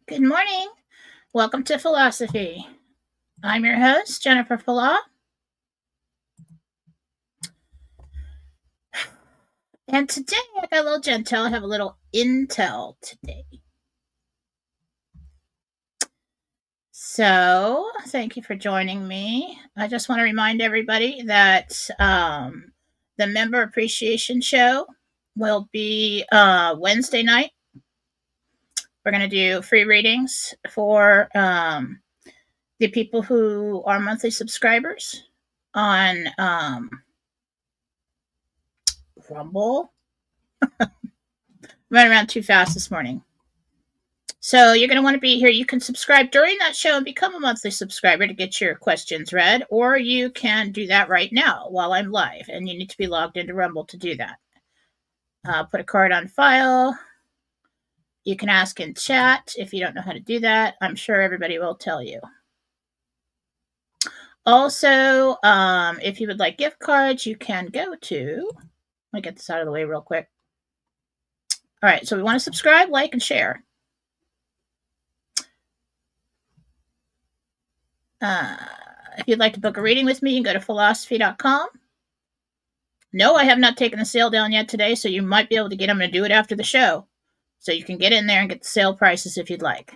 Good morning. Welcome to Fallawsophy. I'm your host, Jennifer Fallaw. And today I got a little Jentel. I have a little intel today. So, thank you for joining me. I just want to remind everybody that the member appreciation show will be Wednesday night. We're going to do free readings for the people who are monthly subscribers on Rumble. Ran around too fast this morning. So you're going to want to be here. You can subscribe during that show and become a monthly subscriber to get your questions read, or you can do that right now while I'm live, and you need to be logged into Rumble to do that. Put a card on file. You can ask in chat if you don't know how to do that. I'm sure everybody will tell you. Also, if you would like gift cards, you can go to, let me get this out of the way real quick. All right, so we want to subscribe, like, and share. If you'd like to book a reading with me, you can go to Fallawsophy.com. No, I have not taken the sale down yet today, so you might be able to get them to do it after the show. So you can get in there and get the sale prices if you'd like.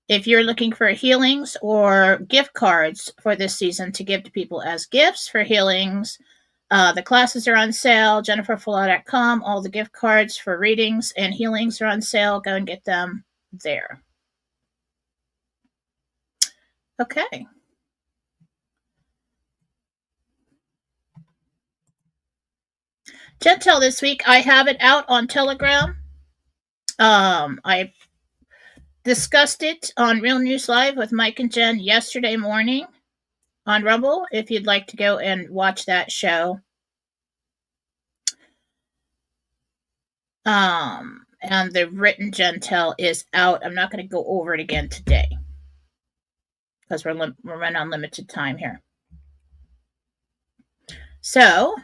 If you're looking for healings or gift cards for this season to give to people as gifts for healings, the classes are on sale, jenniferfallaw.com. All the gift cards for readings and healings are on sale. Go and get them there. Okay. Jentel this week, I have it out on Telegram. I discussed it on Real News Live with Mike and Jen yesterday morning on Rumble, if you'd like to go and watch that show. And the written Jentel is out. I'm not going to go over it again today because we're running on limited time here. So,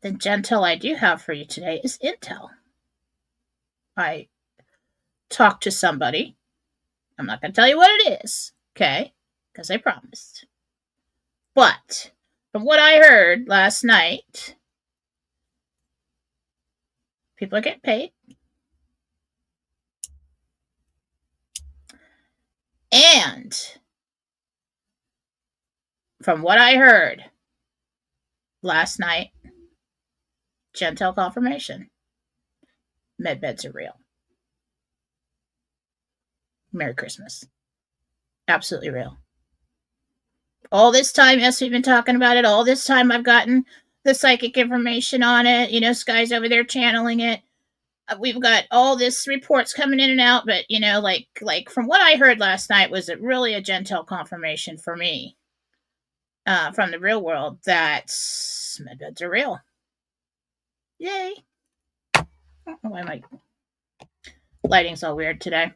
the Jentel I do have for you today is Intel. I talked to somebody. I'm not going to tell you what it is, okay? Because I promised. But from what I heard last night, people are getting paid. And from what I heard last night, Jentel confirmation, med beds are real. Merry Christmas. Absolutely real. All this time, yes, we've been talking about it. All this time, I've gotten the psychic information on it. You know, Sky's over there channeling it. We've got all this reports coming in and out, but you know, like from what I heard last night, was it really a Jentel confirmation for me from the real world that medbeds are real. Yay! I don't know why my lighting's all weird today.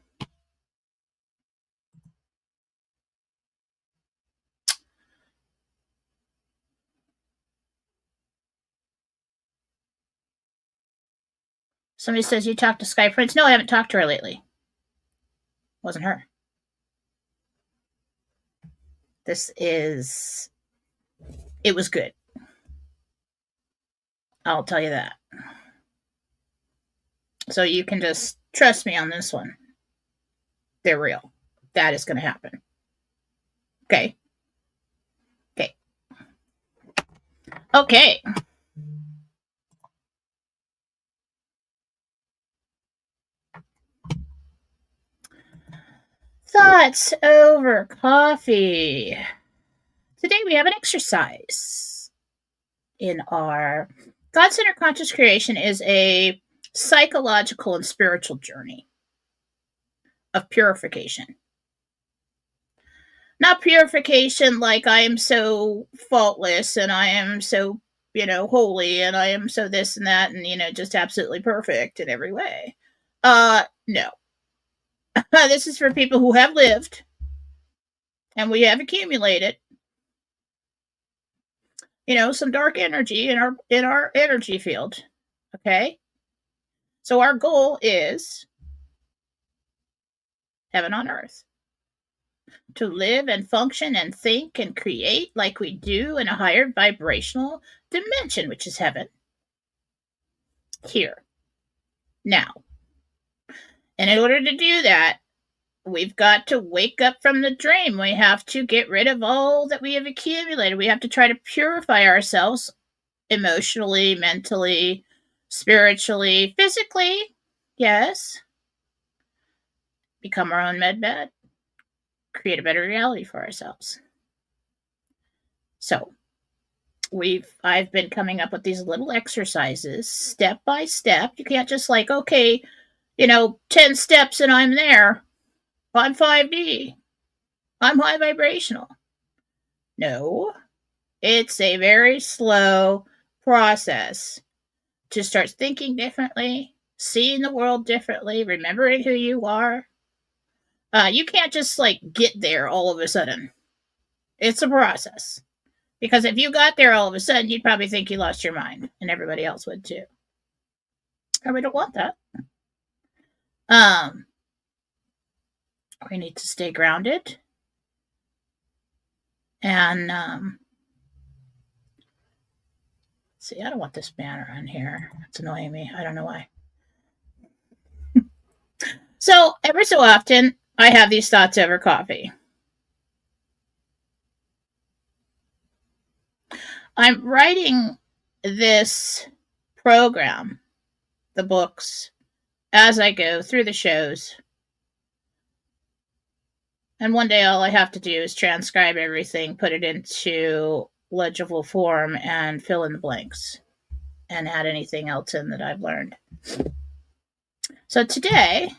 Somebody says you talked to Sky Prince. No, I haven't talked to her lately. Wasn't her. It was good. I'll tell you that. So you can just trust me on this one. They're real. That is going to happen. Okay. Okay. Thoughts over coffee. Today we have an exercise in our God-centered conscious creation is a psychological and spiritual journey of purification. Not purification like I am so faultless and I am so, holy and I am so this and that and, just absolutely perfect in every way. No. This is for people who have lived and we have accumulated, some dark energy in our energy field. Okay? So our goal is heaven on earth. To live and function and think and create like we do in a higher vibrational dimension, which is heaven. Here. Now. And in order to do that, we've got to wake up from the dream. We have to get rid of all that we have accumulated. We have to try to purify ourselves emotionally, mentally, spiritually, physically. Yes. Become our own med, create a better reality for ourselves. So, I've been coming up with these little exercises step by step. You can't just like, okay, 10 steps and I'm there. I'm 5D. I'm high vibrational. No, it's a very slow process to start thinking differently, seeing the world differently, remembering who you are. You can't just like get there all of a sudden. It's a process. Because if you got there all of a sudden, you'd probably think you lost your mind, and everybody else would too. And we don't want that. We need to stay grounded. And see, I don't want this banner on here. It's annoying me. I don't know why. So every so often, I have these thoughts over coffee. I'm writing this program, the books, as I go through the shows. And one day all I have to do is transcribe everything, put it into legible form, and fill in the blanks and add anything else in that I've learned. So today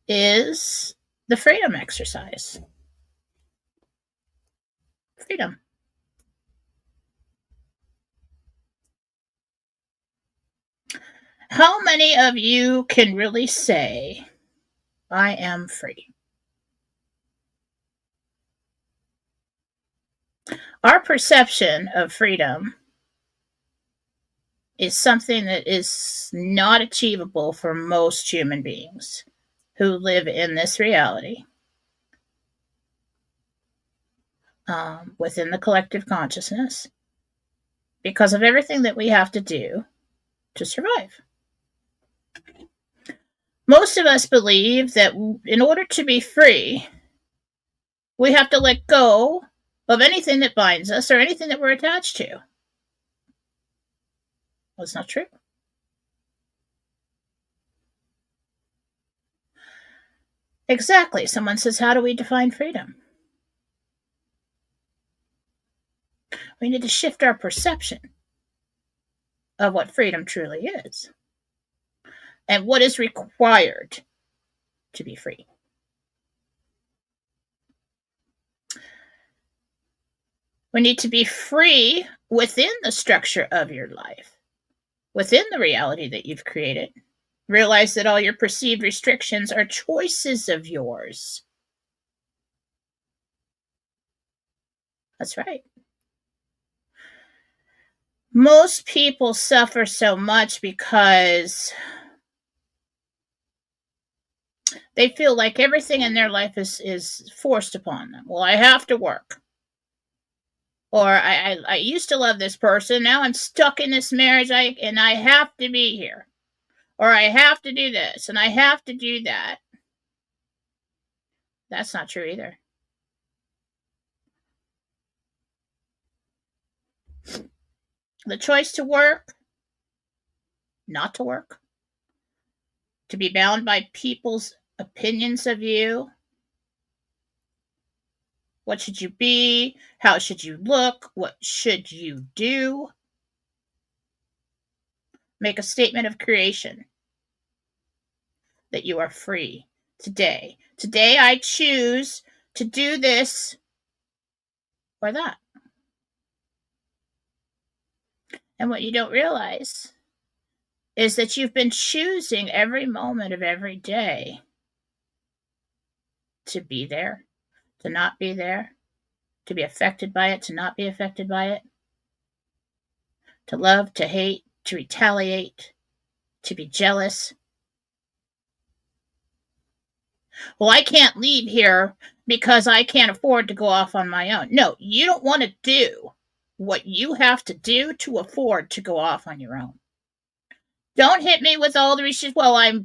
is the freedom exercise. Freedom. How many of you can really say, I am free? Our perception of freedom is something that is not achievable for most human beings who live in this reality within the collective consciousness because of everything that we have to do to survive. Most of us believe that in order to be free, we have to let go of anything that binds us or anything that we're attached to. Well, it's not true. Exactly. Someone says, how do we define freedom? We need to shift our perception of what freedom truly is and what is required to be free. We need to be free within the structure of your life, within the reality that you've created. Realize that all your perceived restrictions are choices of yours. That's right. Most people suffer so much because they feel like everything in their life is forced upon them. Well, I have to work. Or I used to love this person. Now I'm stuck in this marriage and I have to be here. Or I have to do this and I have to do that. That's not true either. The choice to work, not to work, to be bound by people's opinions of you. What should you be? How should you look? What should you do? Make a statement of creation that you are free today. Today I choose to do this or that. And what you don't realize is that you've been choosing every moment of every day to be there, to not be there, to be affected by it, to not be affected by it. to love, to hate, to retaliate, to be jealous. Well, I can't leave here because I can't afford to go off on my own. No, you don't want to do what you have to do to afford to go off on your own. Don't hit me with all the reasons. Well, I'm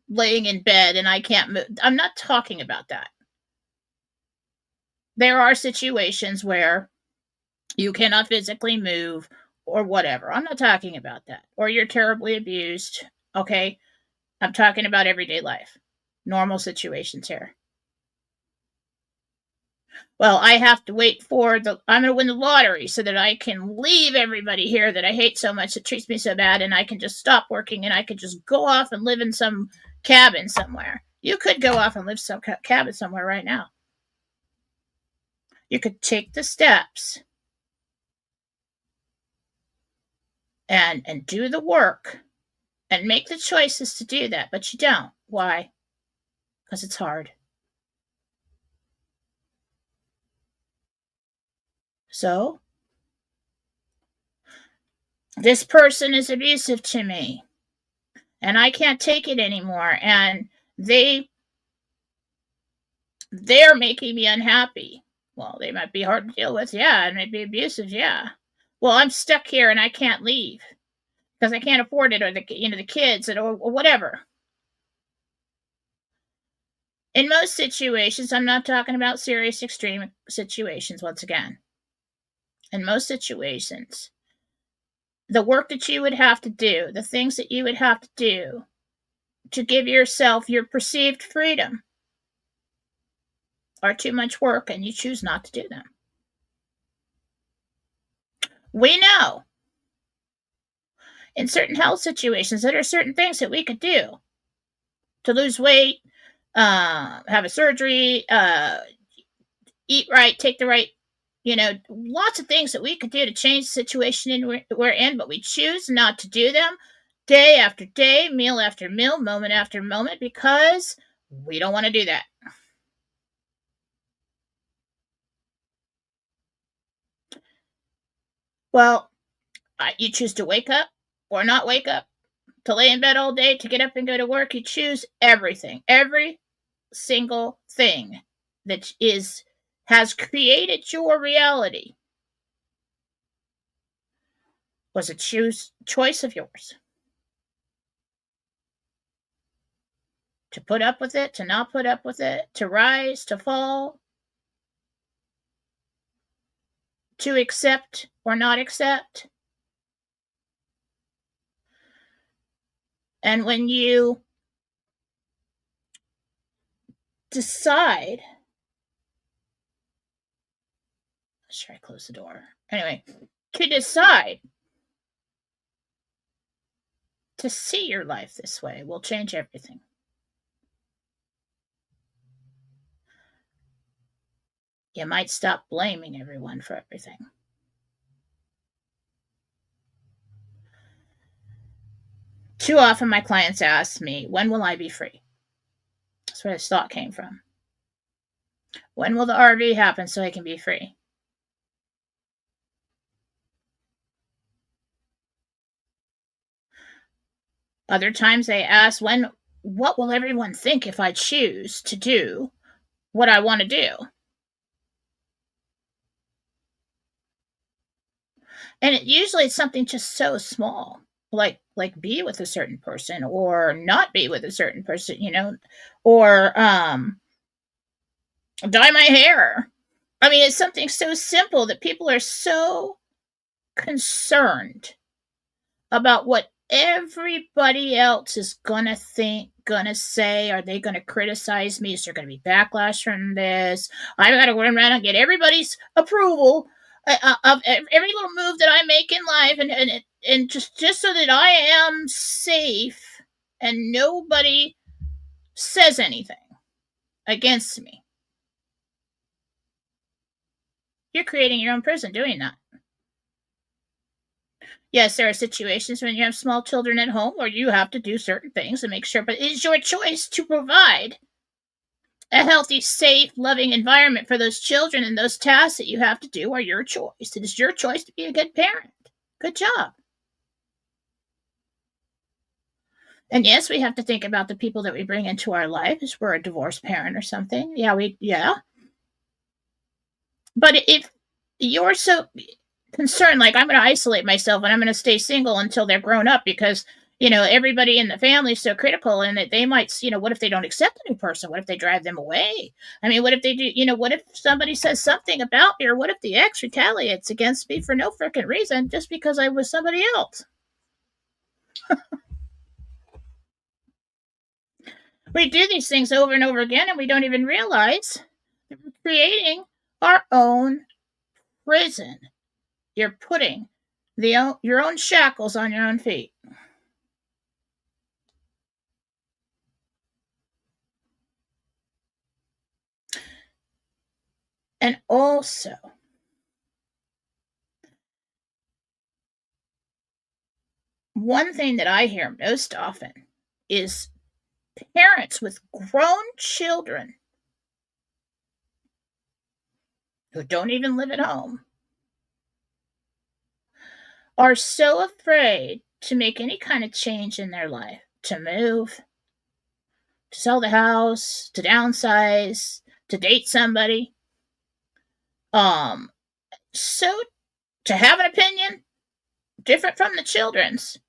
laying in bed and I can't move. I'm not talking about that. There are situations where you cannot physically move or whatever. I'm not talking about that. Or you're terribly abused. Okay. I'm talking about everyday life. Normal situations here. Well, I have to wait I'm going to win the lottery so that I can leave everybody here that I hate so much, that treats me so bad, and I can just stop working and I can just go off and live in some cabin somewhere. You could go off and live some cabin somewhere right now. You could take the steps and do the work and make the choices to do that, but you don't. Why? Because it's hard. So, this person is abusive to me, and I can't take it anymore, and they're making me unhappy. Well, they might be hard to deal with, yeah, and might be abusive, yeah. Well, I'm stuck here and I can't leave because I can't afford it, or the kids, or whatever. In most situations, I'm not talking about serious extreme situations once again. In most situations, the work that you would have to do, the things that you would have to do to give yourself your perceived freedom are too much work, and you choose not to do them. We know in certain health situations that there are certain things that we could do to lose weight, have a surgery, eat right, take the right, lots of things that we could do to change the situation we're in, but we choose not to do them day after day, meal after meal, moment after moment, because we don't want to do that. Well, you choose to wake up or not wake up, to lay in bed all day, to get up and go to work. You choose everything, every single thing that has created your reality was a choice of yours. To put up with it, to not put up with it, to rise, to fall, to accept or not accept. And when you decide, should I close the door? Anyway, to decide to see your life this way will change everything. You might stop blaming everyone for everything. Too often my clients ask me, when will I be free? That's where this thought came from. When will the RV happen so I can be free? Other times they ask, what will everyone think if I choose to do what I want to do? And usually it's something just so small, like be with a certain person or not be with a certain person, or dye my hair. I mean, it's something so simple that people are so concerned about what everybody else is gonna think, gonna say. Are they gonna criticize me? Is there gonna be backlash from this? I gotta run around and get everybody's approval of every little move that I make in life, and just so that I am safe and nobody says anything against me. You're creating your own prison doing that. Yes, there are situations when you have small children at home where you have to do certain things to make sure, but it is your choice to provide a healthy, safe, loving environment for those children, and those tasks that you have to do are your choice. It is your choice to be a good parent. Good job. And yes, we have to think about the people that we bring into our life if we're a divorced parent or something. Yeah. But if you're so concerned, like, I'm going to isolate myself and I'm going to stay single until they're grown up because, everybody in the family is so critical and that they might, what if they don't accept the new person? What if they drive them away? I mean, what if they do, what if somebody says something about me, or what if the ex retaliates against me for no freaking reason just because I was somebody else? We do these things over and over again and we don't even realize that we're creating our own prison. You're putting your own shackles on your own feet. And also, one thing that I hear most often is parents with grown children who don't even live at home are so afraid to make any kind of change in their life, to move, to sell the house, to downsize, to date somebody. So to have an opinion different from the children's.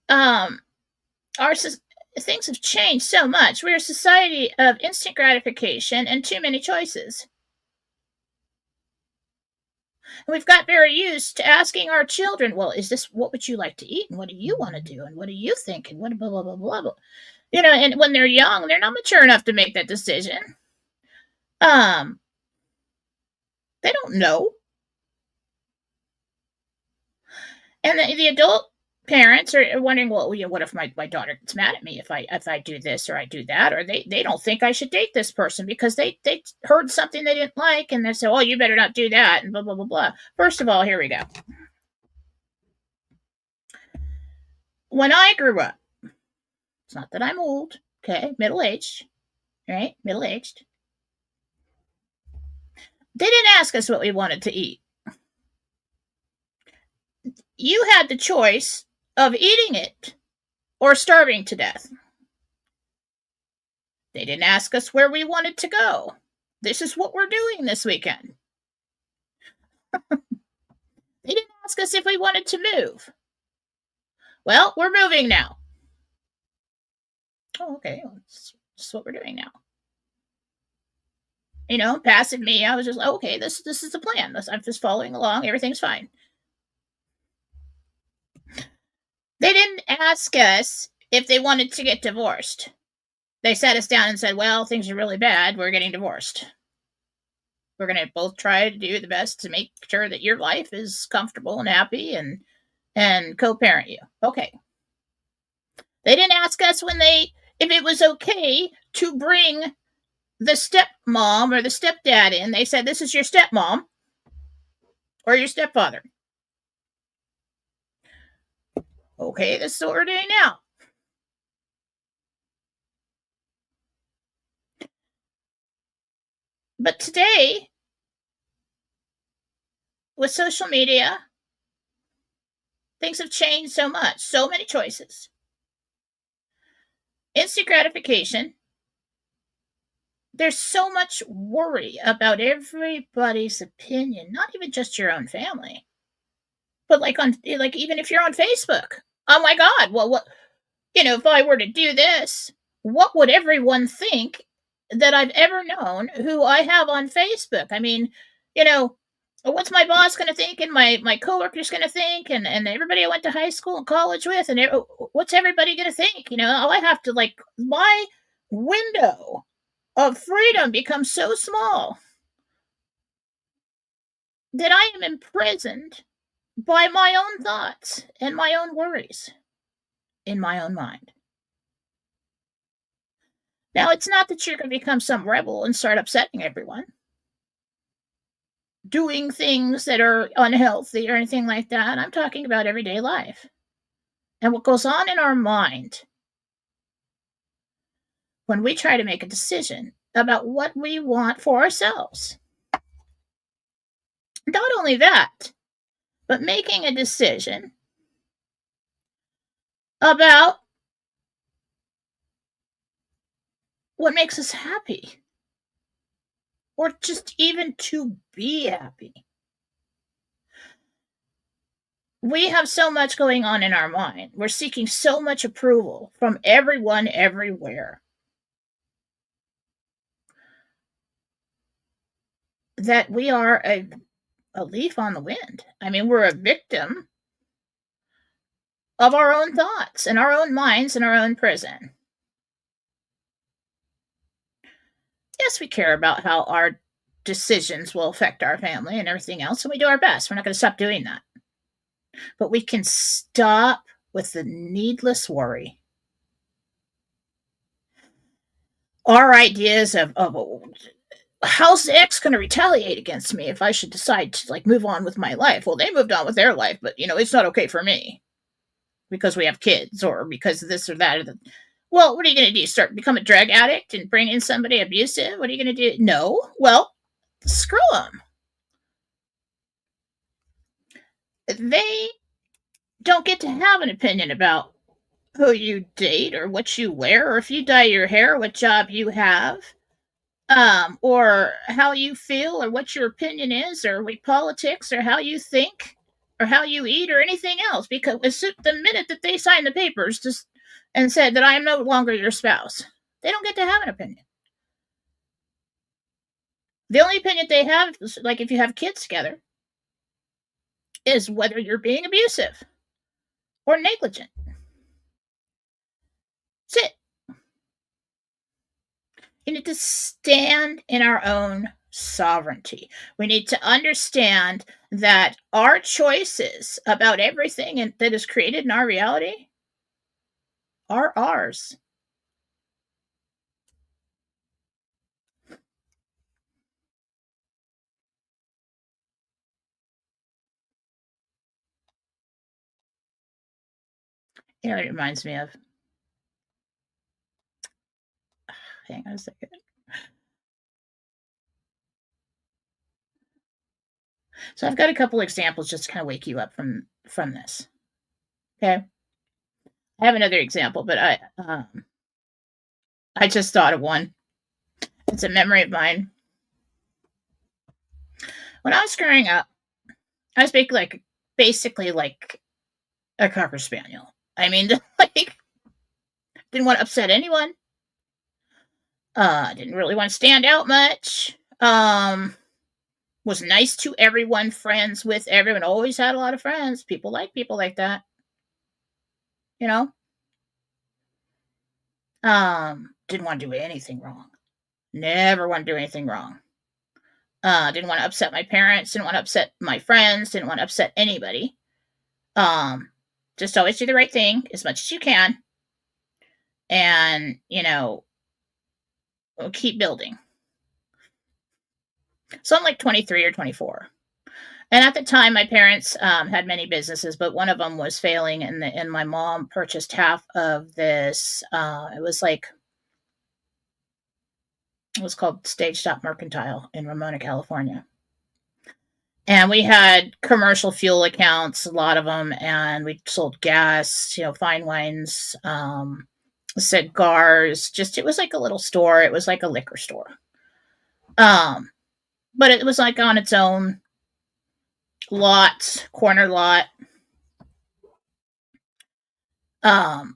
Our things have changed so much. We're a society of instant gratification and too many choices. And we've got very used to asking our children, well, is this what would you like to eat? And what do you want to do? And what do you think? And what blah, blah, blah, blah, blah. And when they're young, they're not mature enough to make that decision. They don't know. And the adult parents are wondering, well, what if my daughter gets mad at me if I do this or I do that, or they don't think I should date this person because they heard something they didn't like and they say, oh, you better not do that, and blah, blah, blah, blah. First of all, here we go. When I grew up, it's not that I'm old, okay, middle-aged, right? Middle-aged. They didn't ask us what we wanted to eat. You had the choice of eating it or starving to death. They didn't ask us where we wanted to go. This is what we're doing this weekend. They didn't ask us if we wanted to move. Well, we're moving now. Oh, okay. Well, that's what we're doing now. Passive me, I was just, okay, this is the plan. I'm just following along. Everything's fine. They didn't ask us if they wanted to get divorced. They sat us down and said, well, things are really bad. We're getting divorced. We're going to both try to do the best to make sure that your life is comfortable and happy and co-parent you. Okay. They didn't ask us if it was okay to bring the stepmom or the stepdad in. They said, this is your stepmom or your stepfather. Okay, this is what we're doing now. But today, with social media, things have changed so much. So many choices. Instant gratification. There's so much worry about everybody's opinion, not even just your own family. But even if you're on Facebook, oh my God, well, what, if I were to do this, what would everyone think that I've ever known who I have on Facebook? I mean, what's my boss going to think and my coworkers going to think and everybody I went to high school and college with and what's everybody going to think? I have to my window of freedom becomes so small that I am imprisoned by my own thoughts and my own worries in my own mind. Now, it's not that you're going to become some rebel and start upsetting everyone, doing things that are unhealthy or anything like that. I'm talking about everyday life and what goes on in our mind when we try to make a decision about what we want for ourselves. Not only that, but making a decision about what makes us happy, or just even to be happy. We have so much going on in our mind. We're seeking so much approval from everyone everywhere that we are a leaf on the wind. I mean, we're a victim of our own thoughts and our own minds and our own prison. Yes, we care about how our decisions will affect our family and everything else, and we do our best. We're not going to stop doing that. But we can stop with the needless worry. Our ideas of how's X going to retaliate against me if I should decide to like move on with my life? Well, they moved on with their life, but it's not okay for me because we have kids or because of this or that. Well, what are you going to do? Start become a drug addict and bring in somebody abusive? What are you going to do? No. Well, screw them. They don't get to have an opinion about who you date or what you wear or if you dye your hair, what job you have, or how you feel or what your opinion is or what politics or how you think or how you eat or anything else, because the minute that they sign the papers just and said that I am no longer your spouse, they don't get to have an opinion. The only opinion they have is like if you have kids together is whether you're being abusive or negligent. That's it. We need to stand in our own sovereignty. We need to understand that our choices about everything that is created in our reality are ours. It reminds me of, hang on a second. So I've got a couple examples just to kind of wake you up from this. Okay. I have another example, but I just thought of one. It's a memory of mine. When I was growing up, I was basically like a cocker spaniel. I mean, like, didn't want to upset anyone. Didn't really want to stand out much. Was nice to everyone, friends with everyone. Always had a lot of friends. People like that. You know. Didn't want to do anything wrong. Never want to do anything wrong. Didn't want to upset my parents. Didn't want to upset my friends. Didn't want to upset anybody. Just always do the right thing as much as you can, and keep building. So I'm like 23 or 24. And at the time, my parents had many businesses, but one of them was failing, and my mom purchased half of this. It was called Stage Stop Mercantile in Ramona, California. And we had commercial fuel accounts, a lot of them, and we sold gas, fine wines, cigars. Just it was like a little store. It was like a liquor store. But it was like on its own lot, corner lot.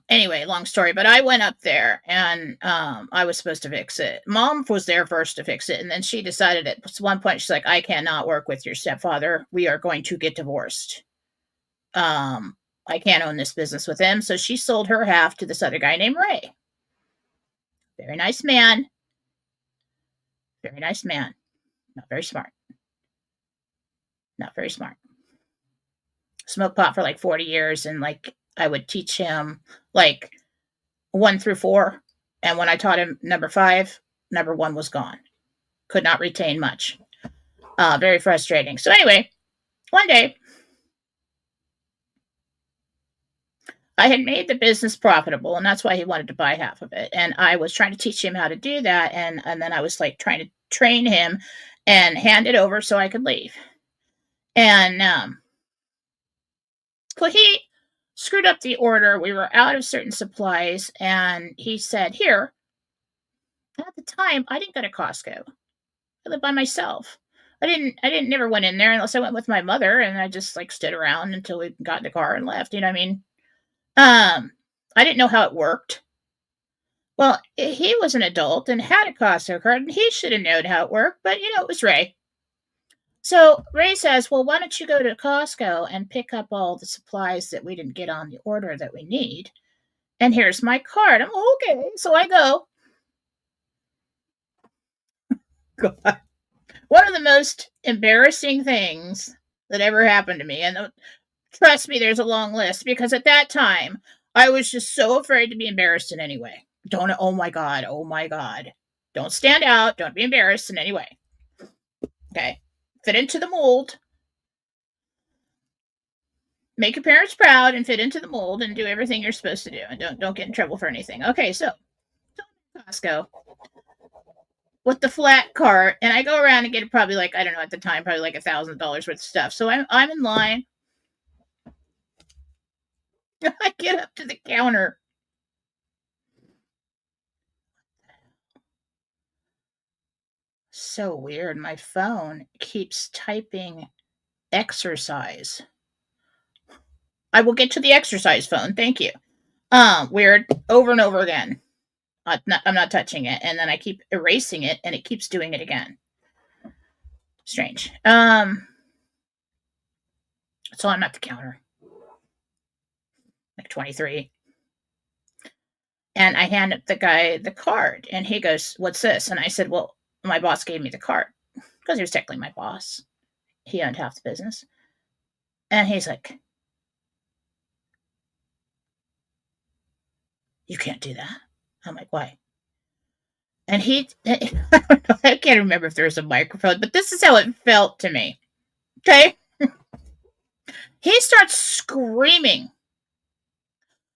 Anyway, long story, but I went up there and I was supposed to fix it. Mom was there first to fix it, and then she decided at one point, she's like, I cannot work with your stepfather. We are going to get divorced. I can't own this business with him. So she sold her half to this other guy named Ray. Very nice man. Very nice man. Not very smart. Not very smart. Smoked pot for like 40 years, and like I would teach him like 1 through 4. And when I taught him number 5, number 1 was gone. Could not retain much. Very frustrating. So anyway, one day I had made the business profitable, and that's why he wanted to buy half of it. And I was trying to teach him how to do that. And then I was like trying to train him and hand it over so I could leave. And Well, he screwed up the order. We were out of certain supplies, and he said, "Here." At the time, I didn't go to Costco. I lived by myself. I didn't never went in there unless I went with my mother, and I just like stood around until we got in the car and left. You know what I mean? I didn't know how it worked. Well, he was an adult and had a Costco card, and he should have known how it worked, but it was Ray. So Ray says, "Well, why don't you go to Costco and pick up all the supplies that we didn't get on the order that we need? And here's my card." I'm okay. So I go. God. One of the most embarrassing things that ever happened to me, and trust me, there's a long list, because at that time, I was just so afraid to be embarrassed in any way. Don't, oh my God, oh my God. Don't stand out. Don't be embarrassed in any way. Okay. Fit into the mold. Make your parents proud and fit into the mold and do everything you're supposed to do. And don't get in trouble for anything. Okay, so Costco with the flat cart, and I go around and get probably like, I don't know, at the time, probably like $1,000 worth of stuff. So I'm in line. I get up to the counter. So weird. My phone keeps typing exercise. I will get to the exercise phone. Thank you. Weird. Over and over again. I'm not touching it. And then I keep erasing it and it keeps doing it again. Strange. So I'm at the counter. Like 23. And I hand the guy the card and he goes, "What's this?" And I said, "Well, my boss gave me the card." Because he was technically my boss. He owned half the business. And he's like, "You can't do that." I'm like, "Why?" And I can't remember if there was a microphone, but this is how it felt to me. Okay? He starts screaming,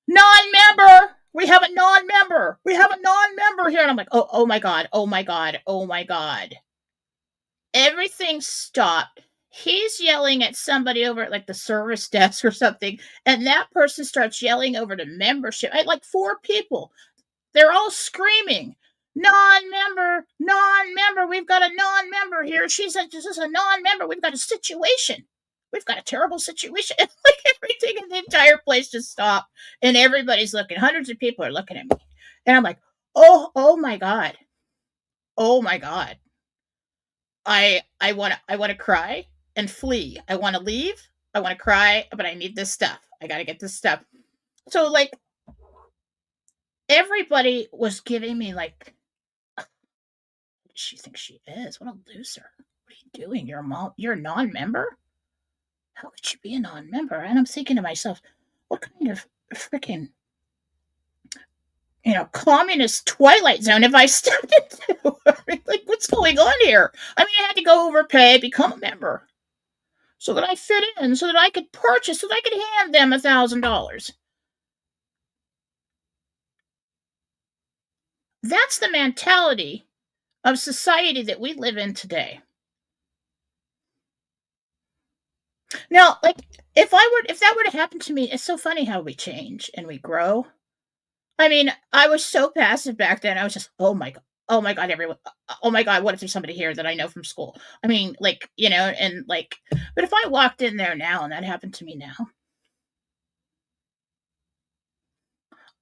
"Non-member! We have a non-member! We have a non-member here!" And I'm like, oh my God, oh my God, oh my God. Everything stopped. He's yelling at somebody over at like the service desk or something, and that person starts yelling over to membership. I had like 4 people. They're all screaming, "Non-member, non-member, we've got a non-member here." She said, "This is a non-member. We've got a situation. We've got a terrible situation." And like everything in the entire place just stopped. And everybody's looking. Hundreds of people are looking at me. And I'm like, oh my God. Oh my God. I wanna cry and flee. I wanna leave. I wanna cry, but I need this stuff. I gotta get this stuff. So like everybody was giving me like, "Who does she think she is? What a loser. What are you doing? You're a non-member? How could you be a non-member?" And I'm thinking to myself, what kind of freaking communist twilight zone have I stepped into? Like, what's going on here? I mean, I had to go overpay, become a member, so that I fit in, so that I could purchase, so that I could hand them $1,000. That's the mentality of society that we live in today. Now, like, if that were to happen to me, it's so funny how we change and we grow. I mean, I was so passive back then. I was just, oh my God, everyone, oh my God, what if there's somebody here that I know from school? I mean, like, and like, but if I walked in there now and that happened to me now,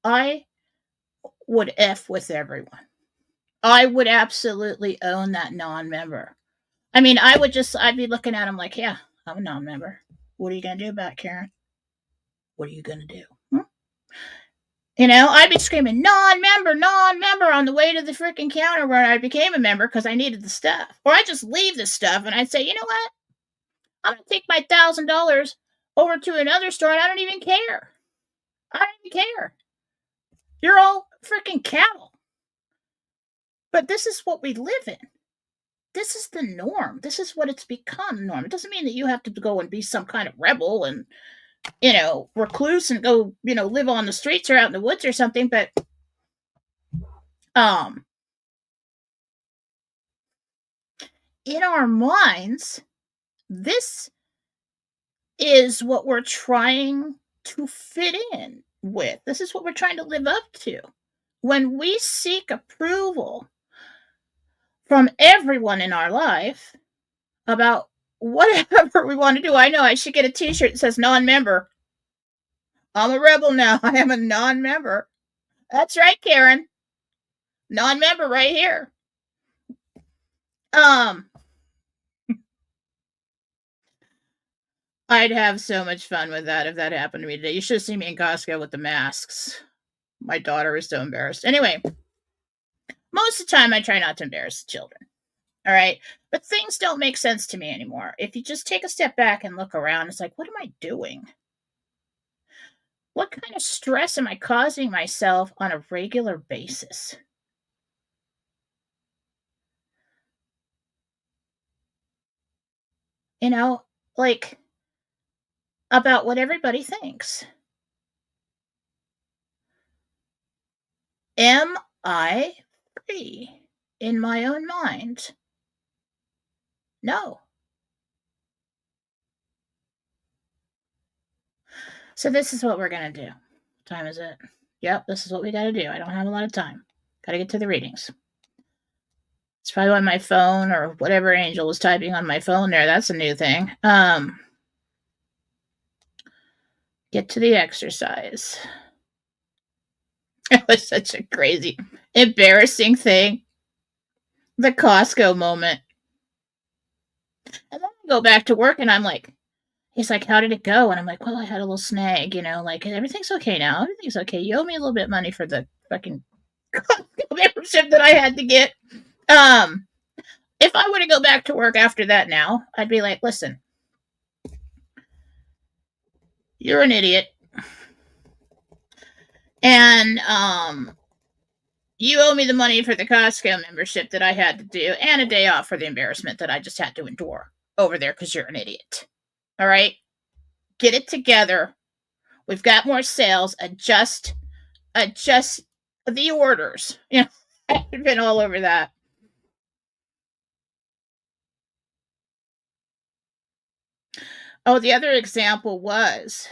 I would F with everyone. I would absolutely own that non-member. I mean, I'd be looking at him like, "Yeah, I'm a non-member. What are you going to do about it, Karen? What are you going to do?" I'd be screaming, "Non-member, non-member," on the way to the freaking counter where I became a member because I needed the stuff. Or I'd just leave the stuff and I'd say, "You know what? I'm going to take my $1,000 over to another store and I don't even care. I don't even care. You're all freaking cattle." But this is what we live in. This is the norm. This is what it's become norm. It doesn't mean that you have to go and be some kind of rebel and recluse and go, live on the streets or out in the woods or something. But, in our minds, this is what we're trying to fit in with. This is what we're trying to live up to. When we seek approval from everyone in our life about whatever we want to do. I know I should get a t-shirt that says non-member. I'm a rebel now. I am a non-member. That's right, Karen. Non-member right here. I'd have so much fun with that if that happened to me today. You should have seen me in Costco with the masks. My daughter was so embarrassed. Anyway, most of the time I try not to embarrass the children. All right. But things don't make sense to me anymore. If you just take a step back and look around, it's like, what am I doing? What kind of stress am I causing myself on a regular basis? You know, like about what everybody thinks. Am I free in my own mind? No. So this is what we're going to do. What time is it? Yep, this is what we got to do. I don't have a lot of time. Got to get to the readings. It's probably on my phone or whatever Angel was typing on my phone there. That's a new thing. Get to the exercise. It was such a crazy, embarrassing thing. The Costco moment. And then I go back to work and I'm like, he's like, how did it go? And I'm like, well, I had a little snag, like everything's okay now. Everything's okay. You owe me a little bit of money for the fucking membership that I had to get. If I were to go back to work after that now, I'd be like, listen, you're an idiot. And you owe me the money for the Costco membership that I had to do and a day off for the embarrassment that I just had to endure over there because you're an idiot. All right? Get it together. We've got more sales. Adjust the orders. I've been all over that. Oh, the other example was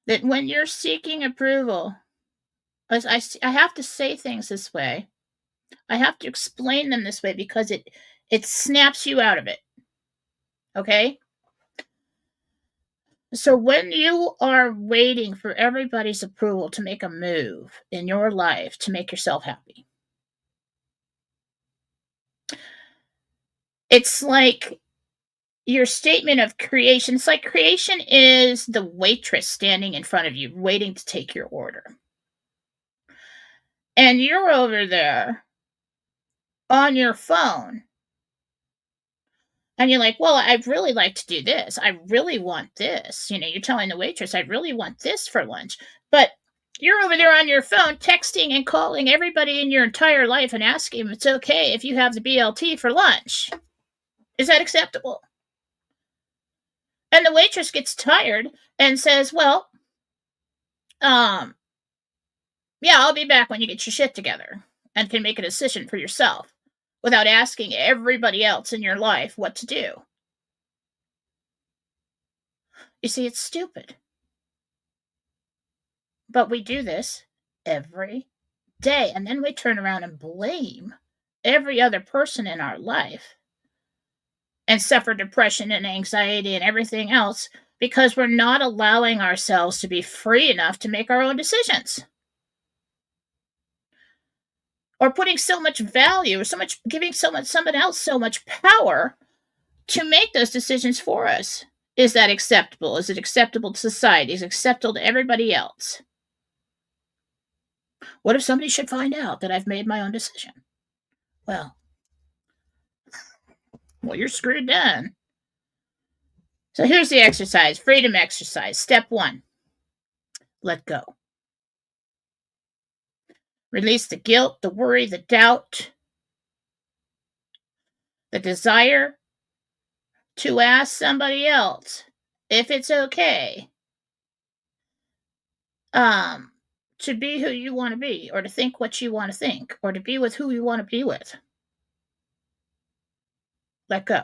that when you're seeking approval, I have to say things this way. I have to explain them this way because it snaps you out of it. Okay? So when you are waiting for everybody's approval to make a move in your life to make yourself happy, it's like your statement of creation. It's like creation is the waitress standing in front of you waiting to take your order. And you're over there on your phone. And you're like, well, I'd really like to do this. I really want this. You're telling the waitress, I really want this for lunch. But you're over there on your phone texting and calling everybody in your entire life and asking if it's okay if you have the BLT for lunch. Is that acceptable? And the waitress gets tired and says, well, yeah, I'll be back when you get your shit together and can make a decision for yourself without asking everybody else in your life what to do. You see, it's stupid. But we do this every day. And then we turn around and blame every other person in our life and suffer depression and anxiety and everything else because we're not allowing ourselves to be free enough to make our own decisions. Or putting so much value, or giving someone else so much power to make those decisions for us. Is that acceptable? Is it acceptable to society? Is it acceptable to everybody else? What if somebody should find out that I've made my own decision? Well, you're screwed then. So here's the exercise, freedom exercise. Step 1, let go. Release the guilt, the worry, the doubt, the desire to ask somebody else if it's okay to be who you want to be, or to think what you want to think, or to be with who you want to be with. Let go.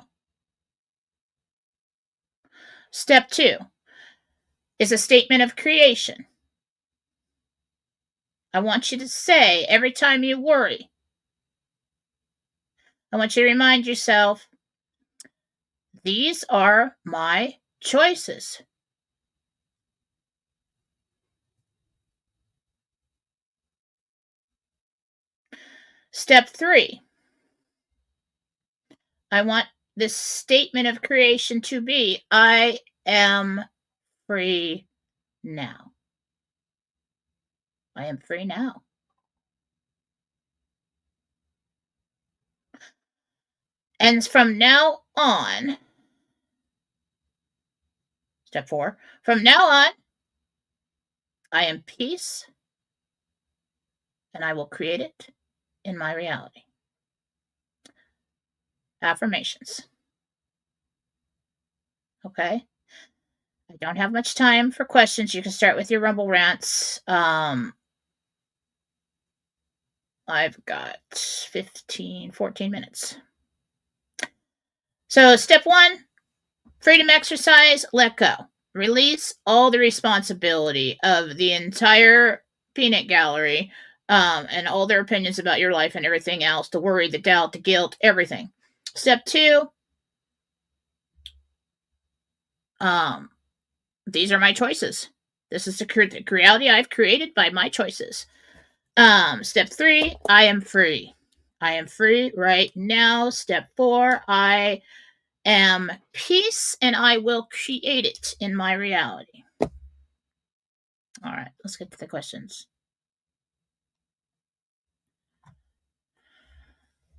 Step 2 is a statement of creation. I want you to say every time you worry, I want you to remind yourself, these are my choices. Step 3, I want this statement of creation to be, I am free now. I am free now. And from now on, step 4, from now on, I am peace and I will create it in my reality. Affirmations. Okay. I don't have much time for questions. You can start with your Rumble rants. I've got 14 minutes. So, step 1, freedom exercise, let go. Release all the responsibility of the entire peanut gallery and all their opinions about your life and everything else, the worry, the doubt, the guilt, everything. Step 2, these are my choices. This is the reality I've created by my choices. Step 3, I am free. I am free right now. Step 4, I am peace and I will create it in my reality. All right, let's get to the questions.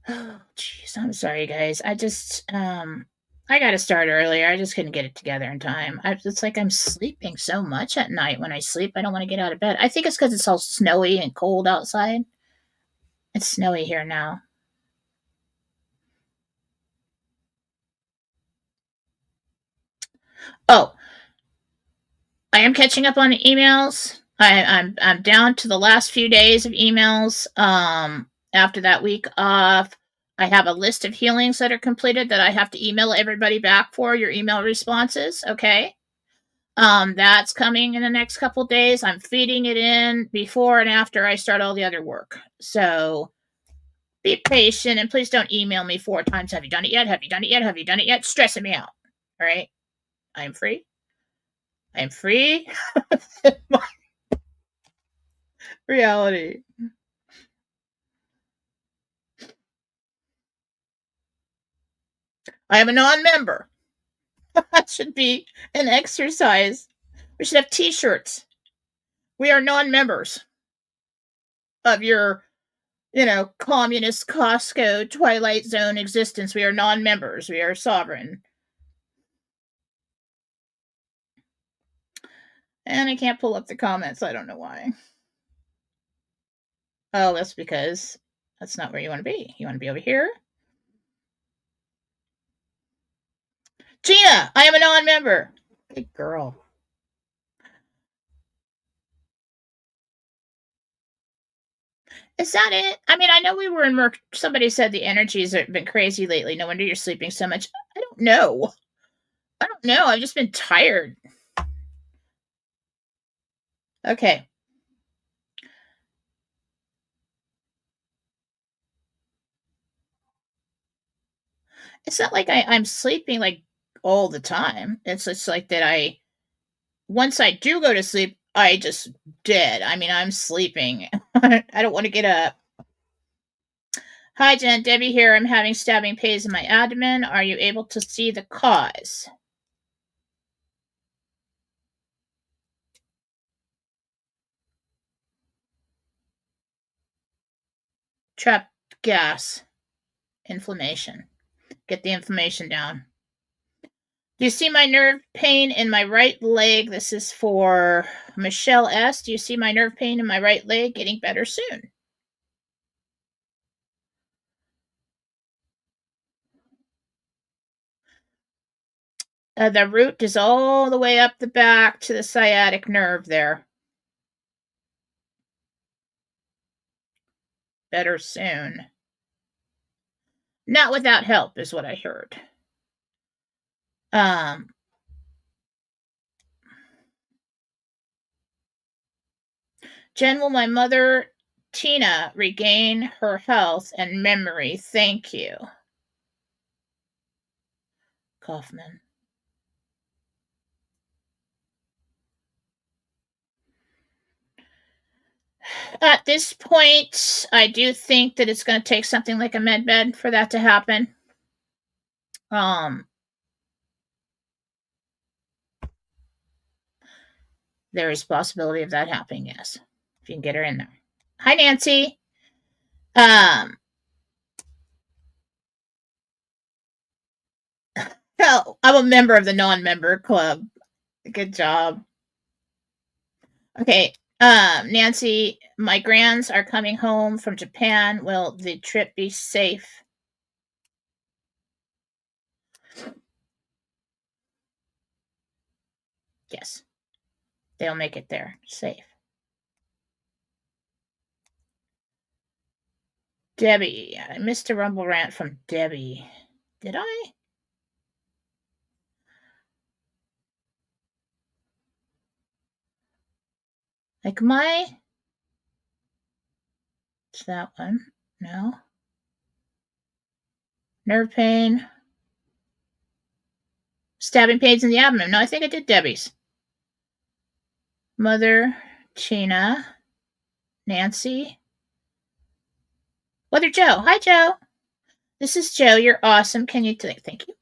Oh, jeez, I'm sorry, guys. I got to start earlier. I just couldn't get it together in time. It's like I'm sleeping so much at night. When I sleep, I don't want to get out of bed. I think it's because it's all snowy and cold outside. It's snowy here now. Oh, I am catching up on the emails. I'm down to the last few days of emails. After that week off, I have a list of healings that are completed that I have to email everybody back for your email responses. Okay. That's coming in the next couple days. I'm feeding it in before and after I start all the other work. So be patient and please don't email me 4 times. Have you done it yet? Have you done it yet? Have you done it yet? Stressing me out. All right. I am free. I am free. My reality. I am a non-member. That should be an exercise. We should have t-shirts. We are non-members of your, communist Costco Twilight Zone existence. We are non-members. We are sovereign. And I can't pull up the comments. I don't know why. Oh, that's because that's not where you want to be. You want to be over here. Gina, I am a non-member. Good girl. Is that it? I mean, I know we were in somebody said the energies have been crazy lately. No wonder you're sleeping so much. I don't know. I've just been tired. Okay. It's not like I'm sleeping like all the time. It's just like that once I do go to sleep, I just dead. I mean, I'm sleeping. I don't want to get up. Hi, Jen. Debbie here. I'm having stabbing pains in my abdomen. Are you able to see the cause? Trapped gas. Inflammation. Get the inflammation down. Do you see my nerve pain in my right leg? This is for Michelle S. Do you see my nerve pain in my right leg getting better soon? The root is all the way up the back to the sciatic nerve there. Better soon. Not without help, is what I heard. Jen, will my mother, Tina, regain her health and memory? Thank you. Kaufman. At this point, I do think that it's going to take something like a med bed for that to happen. There is possibility of that happening, yes. If you can get her in there. Hi, Nancy. Oh, I'm a member of the non-member club. Good job. Okay. Nancy, my grands are coming home from Japan. Will the trip be safe? Yes. They'll make it there safe. Debbie. I missed a rumble rant from Debbie. Did I? Like my... It's that one. No. Nerve pain. Stabbing pains in the abdomen. No, I think I did Debbie's. Mother, Tina, Nancy. Weather Joe. Hi, Joe. This is Joe. You're awesome. Can you thank you?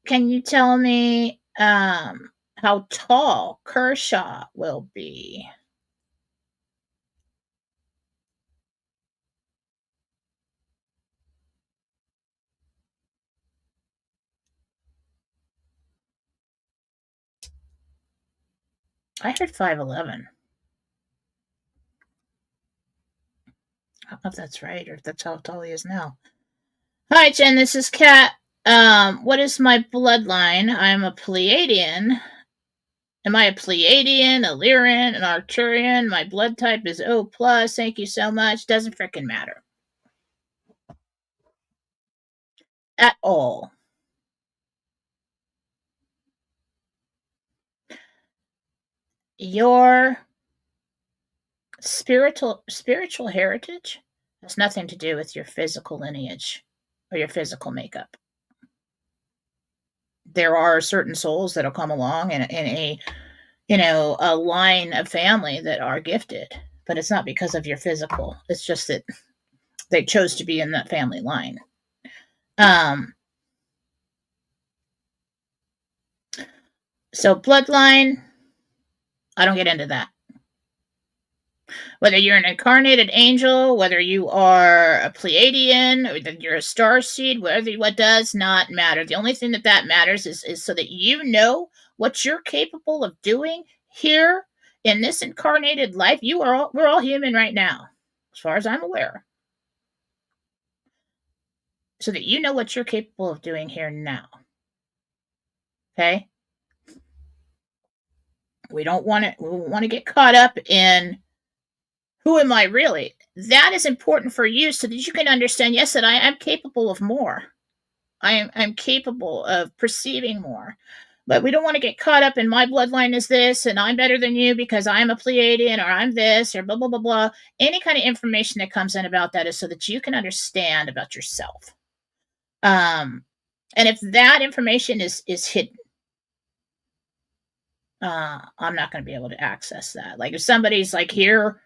Can you tell me how tall Kershaw will be? I heard 5'11". I don't know if that's right or if that's how tall he is now. Hi, Jen. This is Kat. What is my bloodline? I'm a Pleiadian. Am I a Pleiadian, a Lyran, an Arcturian? My blood type is O+. Thank you so much. Doesn't frickin' matter. At all. Your spiritual heritage has nothing to do with your physical lineage or your physical makeup. There are certain souls that'll come along in a line of family that are gifted, but it's not because of your physical. It's just that they chose to be in that family line. So bloodline, I don't get into that. Whether you're an incarnated angel, whether you are a Pleiadian, or that you're a star seed, what does not matter. The only thing that matters is so that you know what you're capable of doing here in this incarnated life. We're all human right now, as far as I'm aware. So that you know what you're capable of doing here now. Okay? We don't want to get caught up in who am I really? That is important for you so that you can understand, yes, that I am capable of more. I'm capable of perceiving more. But we don't want to get caught up in my bloodline is this and I'm better than you because I'm a Pleiadian or I'm this or blah, blah, blah, blah. Any kind of information that comes in about that is so that you can understand about yourself. And if that information is hidden, I'm not going to be able to access that. Like if somebody's like here,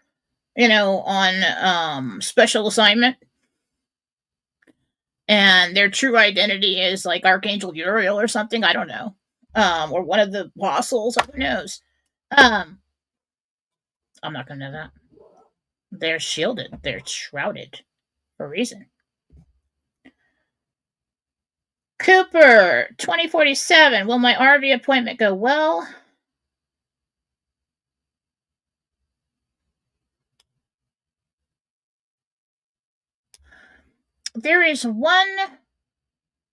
on special assignment, and their true identity is like Archangel Uriel or something, I don't know, or one of the apostles, who knows? I'm not going to know that. They're shielded. They're shrouded for a reason. Cooper, 2047. Will my RV appointment go well? There is one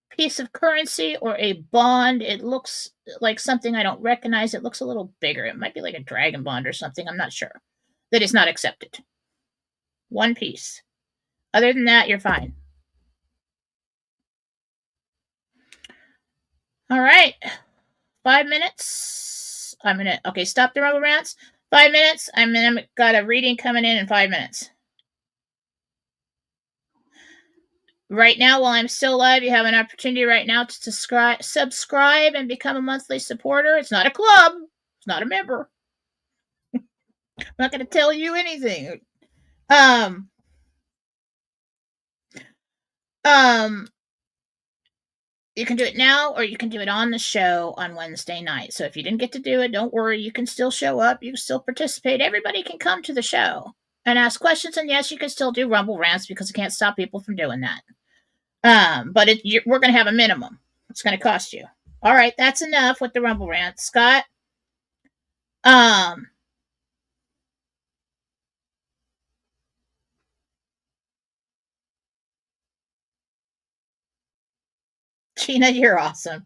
piece of currency or a bond. It looks like something I don't recognize. It looks a little bigger. It might be like a dragon bond or something. I'm not sure. That is not accepted. One piece. Other than that, you're fine. All right. 5 minutes. Okay, stop the rumble rants. 5 minutes. I've got a reading coming in 5 minutes. Right now, while I'm still live, you have an opportunity right now to subscribe and become a monthly supporter. It's not a club. It's not a member. I'm not going to tell you anything. You can do it now, or you can do it on the show on Wednesday night. So if you didn't get to do it, don't worry. You can still show up. You can still participate. Everybody can come to the show and ask questions. And yes, you can still do Rumble rants because I can't stop people from doing that. But we're going to have a minimum. It's going to cost you. All right, that's enough with the Rumble rant, Scott. Gina, you're awesome.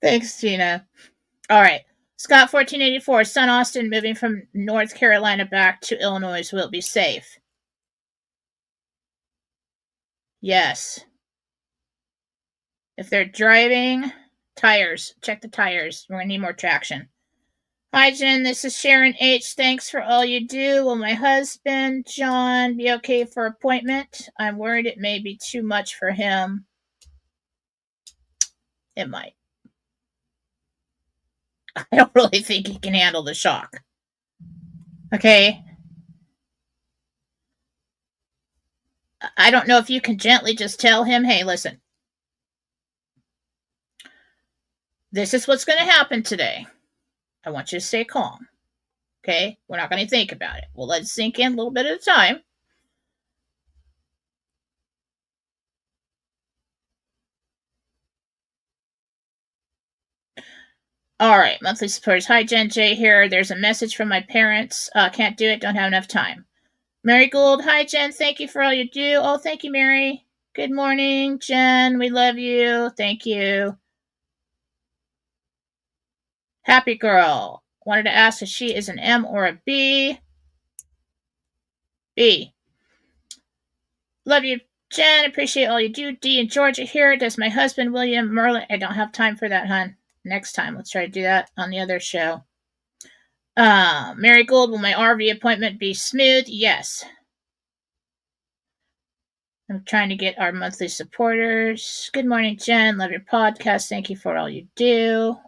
Thanks, Gina. All right. Scott 1484, son Austin moving from North Carolina back to Illinois. Will it be safe? Yes. If they're driving, tires. Check the tires. We're going to need more traction. Hi, Jen. This is Sharon H. Thanks for all you do. Will my husband, John, be okay for appointment? I'm worried it may be too much for him. It might. I don't really think he can handle the shock. Okay. I don't know if you can gently just tell him, hey, listen. This is what's going to happen today. I want you to stay calm. Okay? We're not going to think about it. We'll let it sink in a little bit at a time. All right, monthly supporters. Hi, Jen J here. There's a message from my parents. Can't do it. Don't have enough time. Mary Gould. Hi, Jen. Thank you for all you do. Oh, thank you, Mary. Good morning, Jen. We love you. Thank you. Happy Girl. Wanted to ask if she is an M or a B. B. Love you, Jen. Appreciate all you do. D in Georgia here. Does my husband, William Merlin... I don't have time for that, hon. Next time. Let's try to do that on the other show. Mary Gould, will my RV appointment be smooth? Yes. I'm trying to get our monthly supporters. Good morning, Jen. Love your podcast. Thank you for all you do.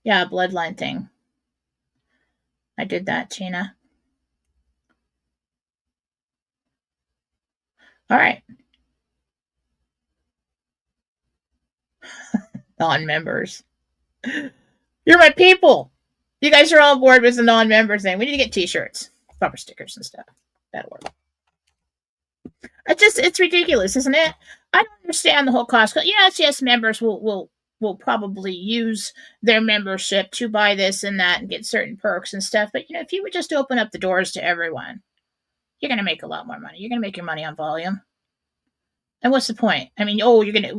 Yeah, bloodline thing. I did that, Gina. All right. Non-members. You're my people. You guys are all on board with the non-member thing. We need to get t-shirts, bumper stickers and stuff. That'll work. It's ridiculous, isn't it? I don't understand the whole cost. Yes, members will probably use their membership to buy this and that and get certain perks and stuff. But if you would just open up the doors to everyone, you're going to make a lot more money. You're going to make your money on volume. And what's the point? I mean,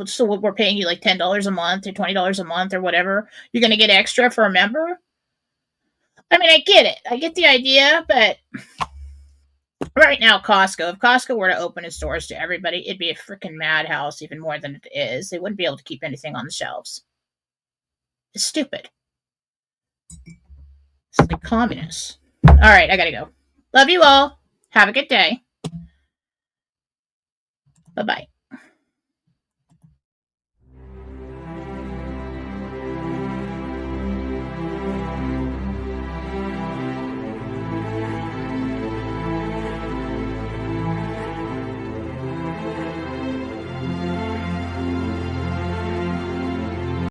so we're paying you like $10 a month or $20 a month or whatever. You're going to get extra for a member? I mean, I get it. I get the idea, but right now, Costco, if Costco were to open its doors to everybody, it'd be a freaking madhouse, even more than it is. They wouldn't be able to keep anything on the shelves. It's stupid. It's like communists. All right, I gotta go. Love you all. Have a good day. Bye-bye.